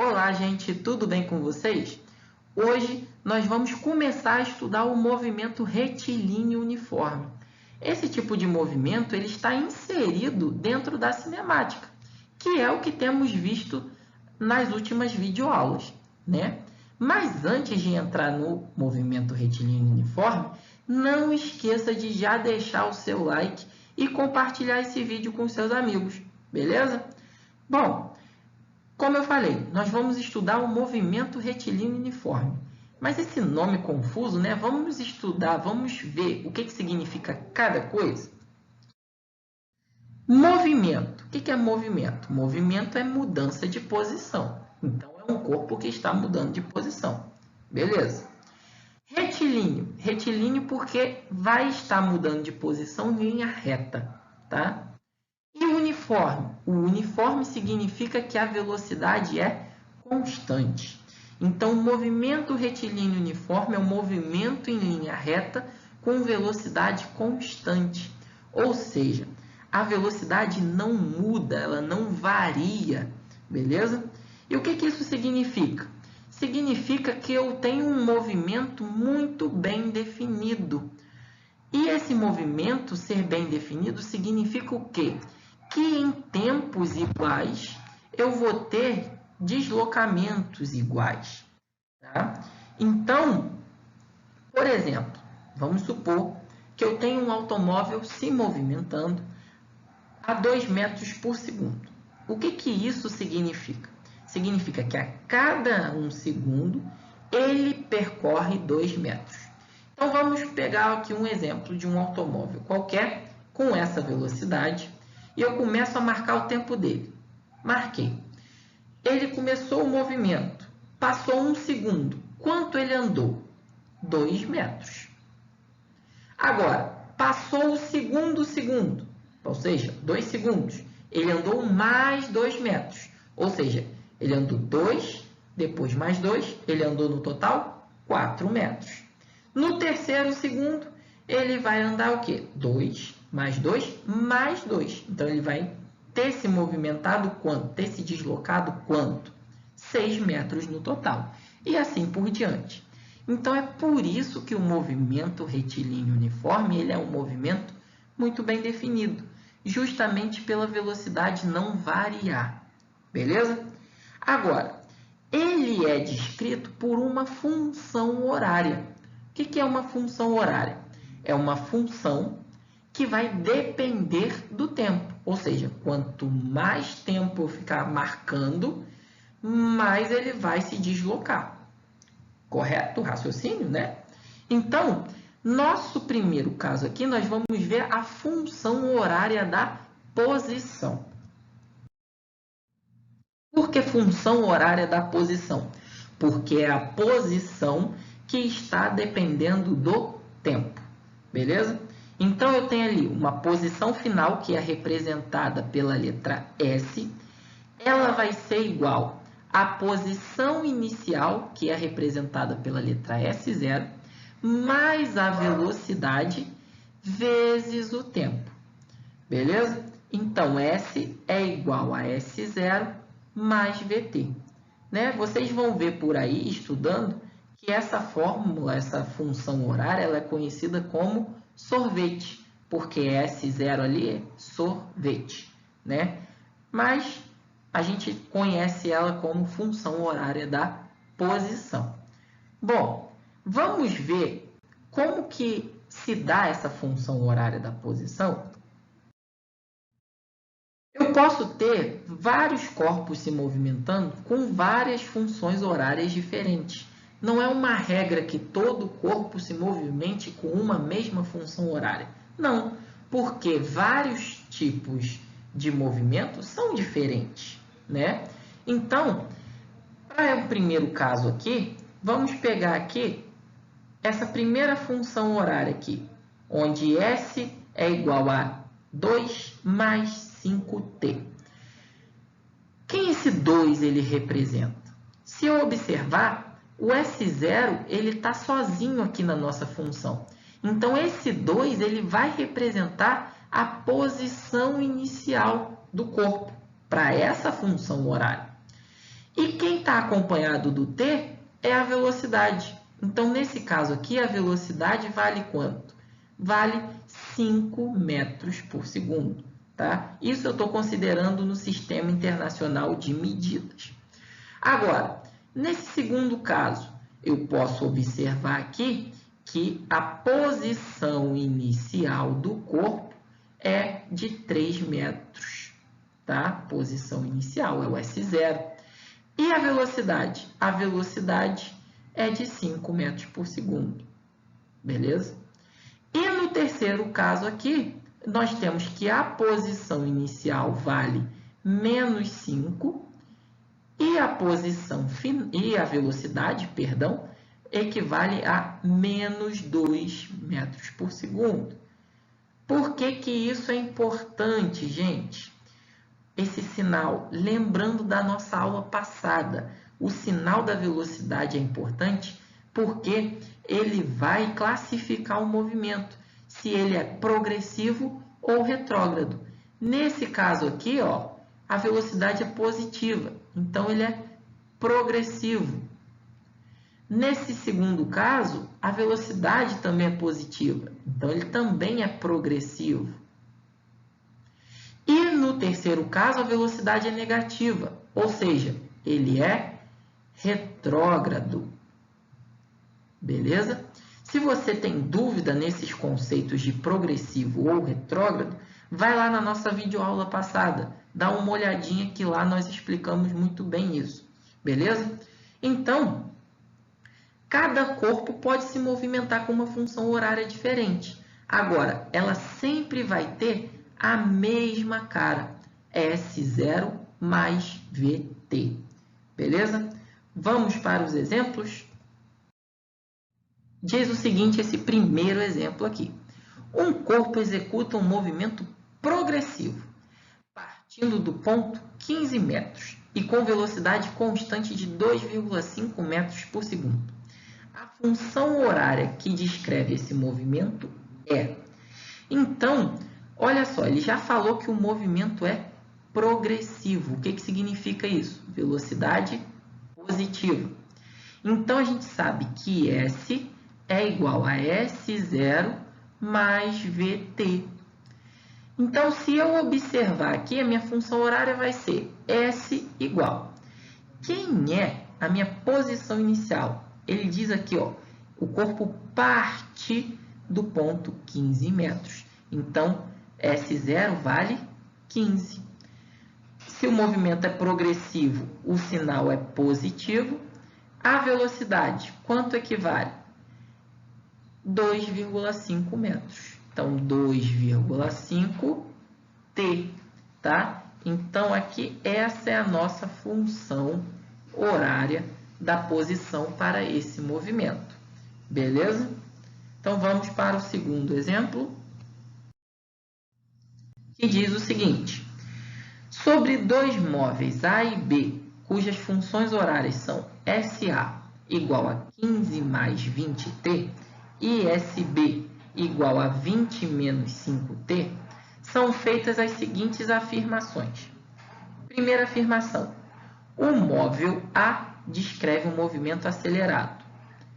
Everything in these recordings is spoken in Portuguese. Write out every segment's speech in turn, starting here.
Olá, gente, tudo bem com vocês? Hoje nós vamos começar a estudar o movimento retilíneo uniforme. Esse tipo de movimento ele está inserido dentro da cinemática, que é o que temos visto nas últimas videoaulas, né? Mas antes de entrar no movimento retilíneo uniforme, não esqueça de já deixar o seu like e compartilhar esse vídeo com seus amigos, beleza? Bom, como eu falei, nós vamos estudar o movimento retilíneo uniforme. Mas esse nome confuso, né? Vamos estudar, vamos ver o que significa cada coisa. Movimento. O que é movimento? Movimento é mudança de posição. Então, é um corpo que está mudando de posição. Beleza. Retilíneo. Retilíneo porque vai estar mudando de posição em linha reta, tá? E o uniforme? O uniforme significa que a velocidade é constante. Então, o movimento retilíneo uniforme é um movimento em linha reta com velocidade constante. Ou seja, a velocidade não muda, ela não varia, beleza? E o que isso significa? Significa que eu tenho um movimento muito bem definido. E esse movimento ser bem definido significa o quê? Que em tempos iguais eu vou ter deslocamentos iguais. Tá? Então, por exemplo, vamos supor que eu tenho um automóvel se movimentando a 2 metros por segundo. O que isso significa? Significa que a cada 1 segundo ele percorre 2 metros. Então, vamos pegar aqui um exemplo de um automóvel qualquer com essa velocidade. E eu começo a marcar o tempo dele. Marquei. Ele começou o movimento. Passou 1 segundo. Quanto ele andou? 2 metros. Agora, passou o segundo segundo. Ou seja, 2 segundos. Ele andou mais 2 metros. Ou seja, ele andou 2, depois mais 2. Ele andou no total 4 metros. No terceiro segundo, ele vai andar o quê? 2 mais 2, mais 2. Então, ele vai ter se movimentado quanto? Ter se deslocado quanto? 6 metros no total. E assim por diante. Então, é por isso que o movimento retilíneo uniforme ele é um movimento muito bem definido. Justamente pela velocidade não variar. Beleza? Agora, ele é descrito por uma função horária. O que é uma função horária? É uma função que vai depender do tempo. Ou seja, quanto mais tempo eu ficar marcando, mais ele vai se deslocar. Correto o raciocínio, né? Então, nosso primeiro caso aqui, nós vamos ver a função horária da posição. Por que função horária da posição? Porque é a posição que está dependendo do tempo. Beleza? Então, eu tenho ali uma posição final, que é representada pela letra S. Ela vai ser igual à posição inicial, que é representada pela letra S0, mais a velocidade vezes o tempo. Beleza? Então, S é igual a S0 mais VT. Né? Vocês vão ver por aí, estudando, que essa fórmula, essa função horária, ela é conhecida como sorvete, porque S0 ali é sorvete, né? Mas a gente conhece ela como função horária da posição. Bom, vamos ver como que se dá essa função horária da posição. Eu posso ter vários corpos se movimentando com várias funções horárias diferentes. Não é uma regra que todo corpo se movimente com uma mesma função horária. Não, porque vários tipos de movimento são diferentes, né? Então, para o primeiro caso aqui, vamos pegar aqui essa primeira função horária aqui, onde S é igual a 2 mais 5t. Quem esse 2 ele representa? Se eu observar, o S0 ele está sozinho aqui na nossa função. Então, esse 2 ele vai representar a posição inicial do corpo para essa função horária. E quem está acompanhado do t é a velocidade. Então, nesse caso aqui, a velocidade vale quanto? Vale 5 metros por segundo. Tá? Isso eu estou considerando no Sistema Internacional de Medidas. Agora, nesse segundo caso, eu posso observar aqui que a posição inicial do corpo é de 3 metros. Tá? Posição inicial é o S0. E a velocidade? A velocidade é de 5 metros por segundo. Beleza? E no terceiro caso aqui, nós temos que a posição inicial vale menos 5 e a velocidade, perdão, equivale a menos 2 metros por segundo. Por que que isso é importante, gente? Esse sinal, lembrando da nossa aula passada, o sinal da velocidade é importante porque ele vai classificar o movimento, se ele é progressivo ou retrógrado. Nesse caso aqui, ó, a velocidade é positiva, então ele é progressivo. Nesse segundo caso, a velocidade também é positiva, então ele também é progressivo. E no terceiro caso, a velocidade é negativa, ou seja, ele é retrógrado. Beleza? Se você tem dúvida nesses conceitos de progressivo ou retrógrado, vai lá na nossa videoaula passada, dá uma olhadinha que lá nós explicamos muito bem isso. Beleza? Então, cada corpo pode se movimentar com uma função horária diferente. Agora, ela sempre vai ter a mesma cara, S0 mais VT. Beleza? Vamos para os exemplos? Diz o seguinte, esse primeiro exemplo aqui. Um corpo executa um movimento progressivo, partindo do ponto 15 metros e com velocidade constante de 2,5 metros por segundo. A função horária que descreve esse movimento é... Então, olha só, ele já falou que o movimento é progressivo. O que que significa isso? Velocidade positiva. Então, a gente sabe que S é igual a S0 mais VT. Então, se eu observar aqui, a minha função horária vai ser S igual. Quem é a minha posição inicial? Ele diz aqui, ó, o corpo parte do ponto 15 metros. Então, S0 vale 15. Se o movimento é progressivo, o sinal é positivo. A velocidade, quanto equivale? 2,5 metros. Então, 2,5 T, tá? Então, aqui, essa é a nossa função horária da posição para esse movimento. Beleza? Então, vamos para o segundo exemplo, que diz o seguinte. Sobre dois móveis A e B, cujas funções horárias são SA igual a 15 mais 20T e SB igual a 20 menos 5T, são feitas as seguintes afirmações. Primeira afirmação. O móvel A descreve um movimento acelerado.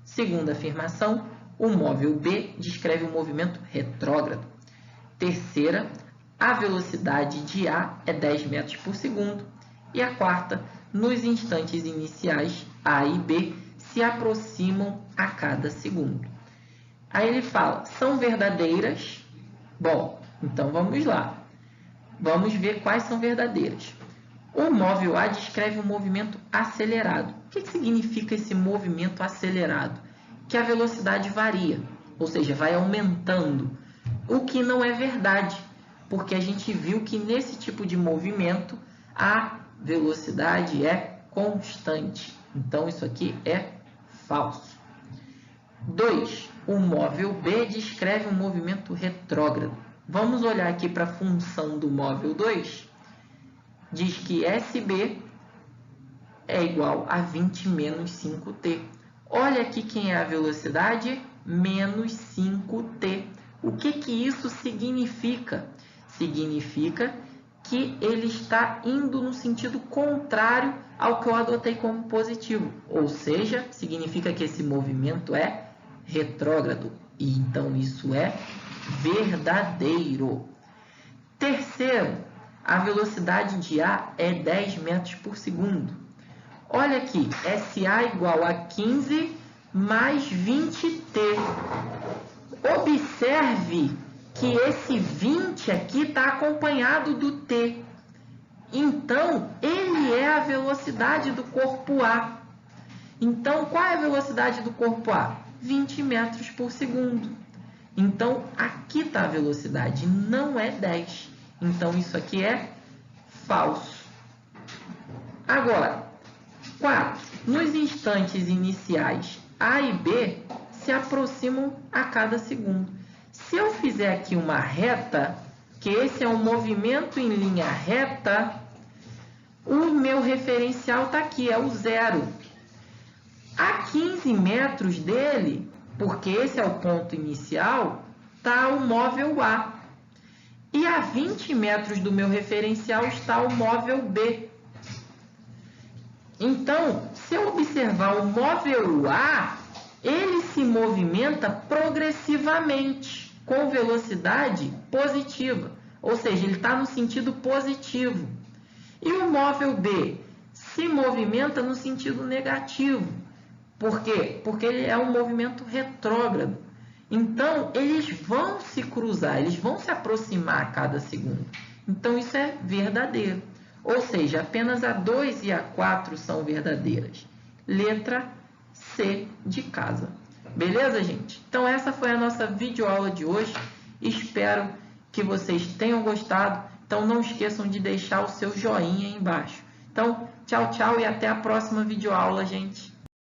Segunda afirmação. O móvel B descreve um movimento retrógrado. Terceira, a velocidade de A é 10 metros por segundo. E a quarta, nos instantes iniciais, A e B se aproximam a cada segundo. Aí ele fala, são verdadeiras? Bom, então vamos lá. Vamos ver quais são verdadeiras. O móvel A descreve um movimento acelerado. O que significa esse movimento acelerado? Que a velocidade varia, ou seja, vai aumentando. O que não é verdade, porque a gente viu que nesse tipo de movimento a velocidade é constante. Então, isso aqui é falso. 2. O móvel B descreve um movimento retrógrado. Vamos olhar aqui para a função do móvel 2. Diz que SB é igual a 20 menos 5T. Olha aqui quem é a velocidade, menos 5T. O que isso significa? Significa que ele está indo no sentido contrário ao que eu adotei como positivo. Ou seja, significa que esse movimento é retrógrado. E então isso é verdadeiro. Terceiro, a velocidade de A é 10 metros por segundo. Olha aqui, SA igual a 15 mais 20T. Observe que esse 20 aqui está acompanhado do T. Então, ele é a velocidade do corpo A. Então, qual é a velocidade do corpo A? 20 metros por segundo. Então, aqui está a velocidade, não é 10. Então, isso aqui é falso. Agora, 4. Nos instantes iniciais A e B se aproximam a cada segundo. Se eu fizer aqui uma reta, que esse é um movimento em linha reta, o meu referencial está aqui, é o 0. A 15 metros dele, porque esse é o ponto inicial, está o móvel A. E a 20 metros do meu referencial está o móvel B. Então, se eu observar o móvel A, ele se movimenta progressivamente, com velocidade positiva. Ou seja, ele está no sentido positivo. E o móvel B se movimenta no sentido negativo. Por quê? Porque ele é um movimento retrógrado. Então, eles vão se cruzar, eles vão se aproximar a cada segundo. Então, isso é verdadeiro. Ou seja, apenas a 2 e a 4 são verdadeiras. Letra C de casa. Beleza, gente? Então, essa foi a nossa videoaula de hoje. Espero que vocês tenham gostado. Então, não esqueçam de deixar o seu joinha aí embaixo. Então, tchau, tchau e até a próxima videoaula, gente.